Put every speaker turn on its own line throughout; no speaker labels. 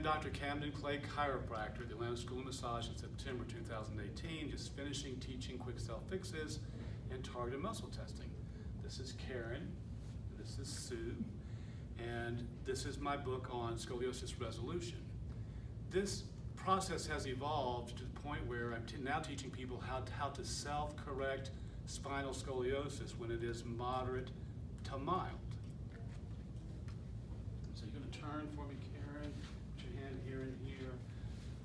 am Dr. Camden Clay, chiropractor at the Atlanta School of Massage in September 2018, just finishing teaching quick self-fixes and targeted muscle testing. This is Karen, this is Sue, and this is my book on scoliosis resolution. This process has evolved to the point where I'm now teaching people how to self-correct spinal scoliosis when it is moderate to mild. So you're going to turn for me, Karen. Put your hand here and here.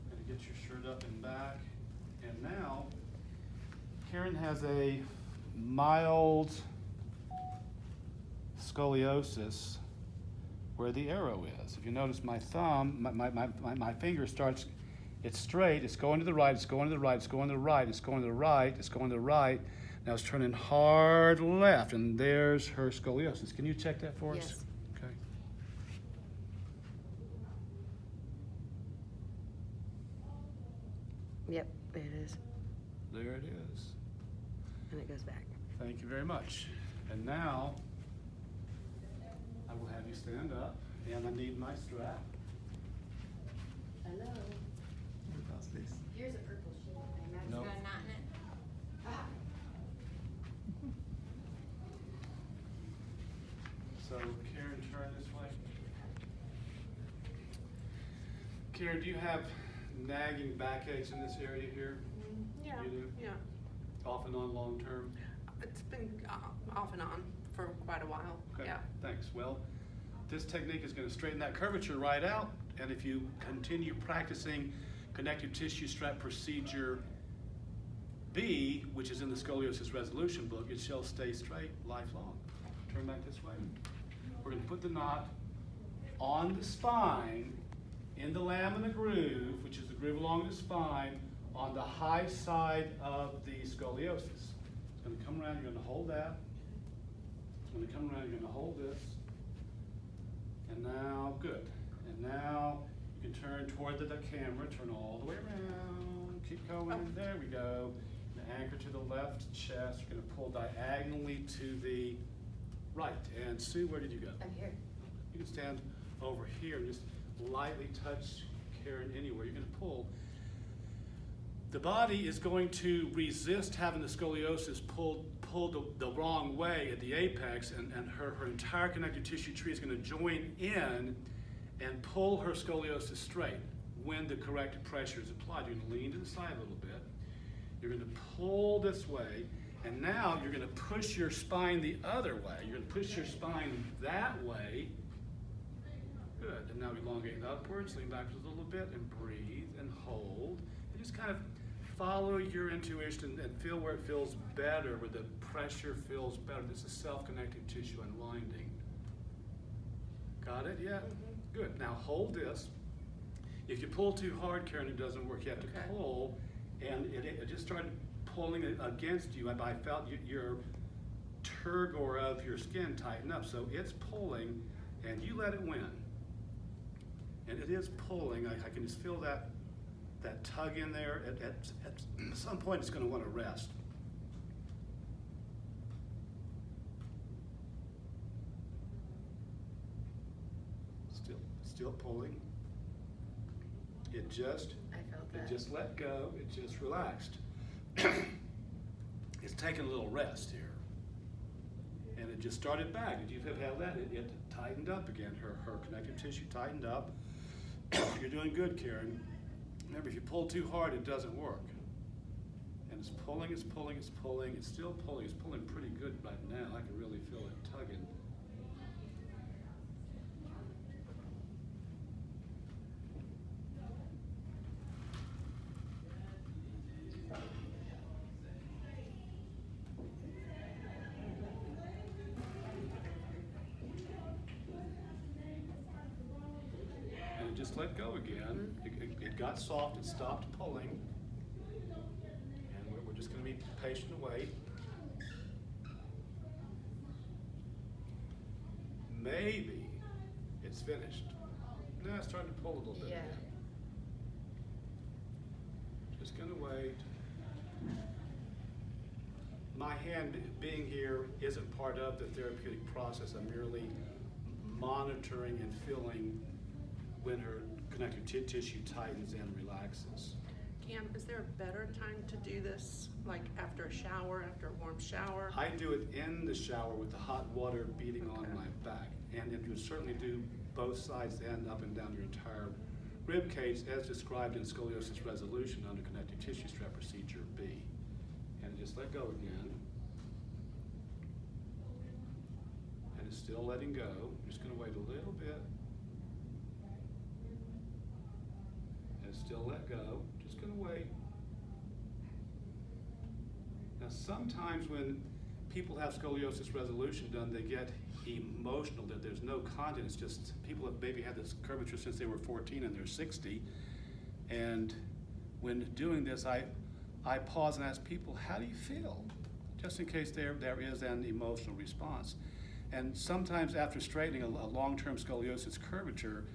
Going to get your shirt up and back. And now, Karen has a mild scoliosis where the arrow is. If you notice my thumb, my finger starts, it's straight, it's going to the right, it's going to the right, it's going to the right, it's going to the right, it's going to the right. Now it's turning hard left, and there's her scoliosis. Can you check that for us?
Yes.
Okay.
Yep, it is.
There it is.
And it goes back.
Thank you very much. And now, I will have you stand up, and I need my strap.
Hello. Here's a purple shit. I imagine
Nope.
it's got a knot in it. Ah.
So, Karen, turn this way. Karen, do you have nagging backaches in this area here?
Yeah,
You do?
yeah.
Off and on, long term?
It's been off and on for quite a while.
Okay,
Yeah.
thanks. Well, this technique is going to straighten that curvature right out, and if you continue practicing connective tissue strap procedure B, which is in the Scoliosis Resolution book, it shall stay straight lifelong. Turn back this way. We're going to put the knot on the spine, in the lamina groove, which is the groove along the spine, on the high side of the scoliosis. It's going to come around, you're going to hold that. It's going to come around, you're going to hold this. And now, good. And now you can turn toward the camera, turn all the way around, keep going, there we go. And anchor to the left chest, you're going to pull diagonally to the right. And Sue, where did you go?
I'm here.
You can stand over here and just lightly touch Karen anywhere. You're going to pull. The body is going to resist having the scoliosis pulled the wrong way at the apex, and her entire connective tissue tree is going to join in and pull her scoliosis straight when the correct pressure is applied. You're going to lean to the side a little bit. You're going to pull this way, and now you're going to push your spine the other way. You're going to push your spine that way. Good. And now elongate upwards, lean backwards a little bit, and breathe and hold. And just kind of follow your intuition and feel where it feels better, where the pressure feels better. This is self-connective tissue unwinding. Got it? Yeah? Good. Now hold this. If you pull too hard, Karen, it doesn't work. You have to pull, and it just started pulling it against you. I felt your turgor of your skin tighten up. So it's pulling, and you let it win. And it is pulling. I can just feel that tug in there. At some point, it's going to want to rest. Still pulling. It just,
I felt that.
it just let go. It just relaxed. It's taking a little rest here. And it just started back. Did you have that? It tightened up again. Her connective tissue tightened up. You're doing good, Karen. Remember, if you pull too hard, it doesn't work. And it's pulling, it's pulling, it's pulling. It's still pulling. It's pulling pretty good right now. I can really feel it tugging. Just let go again. It got soft, it stopped pulling. And we're just going to be patient and wait. Maybe it's finished. No, it's starting to pull a little bit.
Yeah.
Just going to wait. My hand being here isn't part of the therapeutic process. I'm merely monitoring and feeling when her connective tissue tightens and relaxes.
Cam, is there a better time to do this, like after a shower, after a warm shower?
I do it in the shower with the hot water beating on
Okay.
my back. And you would certainly do both sides and up and down your entire rib cage as described in Scoliosis Resolution under connective tissue strap procedure B. And just let go again. And it's still letting go. I'm just going to wait a little bit. And still let go. Just going to wait. Now sometimes when people have scoliosis resolution done, they get emotional that there's no content. It's just people have maybe had this curvature since they were 14 and they're 60. And when doing this, I pause and ask people, how do you feel? Just in case there is an emotional response. And sometimes after straightening a long-term scoliosis curvature,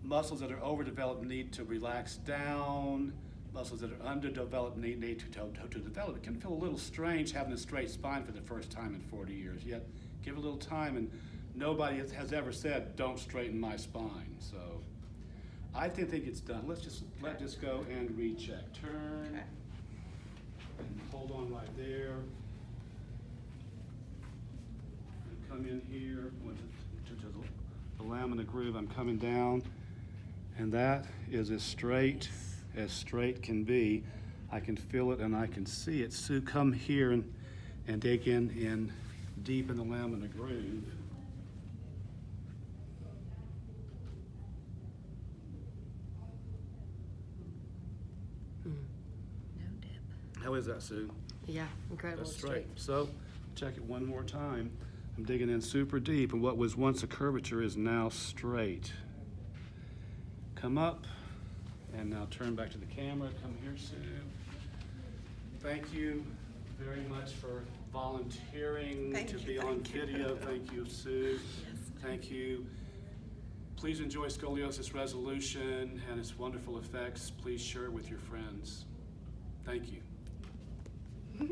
muscles that are overdeveloped need to relax down. Muscles that are underdeveloped need to develop. It can feel a little strange having a straight spine for the first time in 40 years, yet give it a little time, and nobody has ever said, don't straighten my spine. So I think it's done. Let's just let this go and recheck. Turn,
Okay.
and hold on right there. And come in here, went to the lamina groove. I'm coming down, and that is as straight can be. I can feel it and I can see it. Sue, come here and dig in deep in the lamina groove.
No dip.
How is that, Sue?
Yeah, incredible.
That's straight. So check it one more time. I'm digging in super deep, and what was once a curvature is now straight. Come up. And now turn back to the camera. Come here, Sue. Thank you very much for volunteering
Thank
to
you,
be on
thank you.
video. Thank you, Sue.
Yes.
Thank you. Please enjoy Scoliosis Resolution and its wonderful effects. Please share it with your friends. Thank you.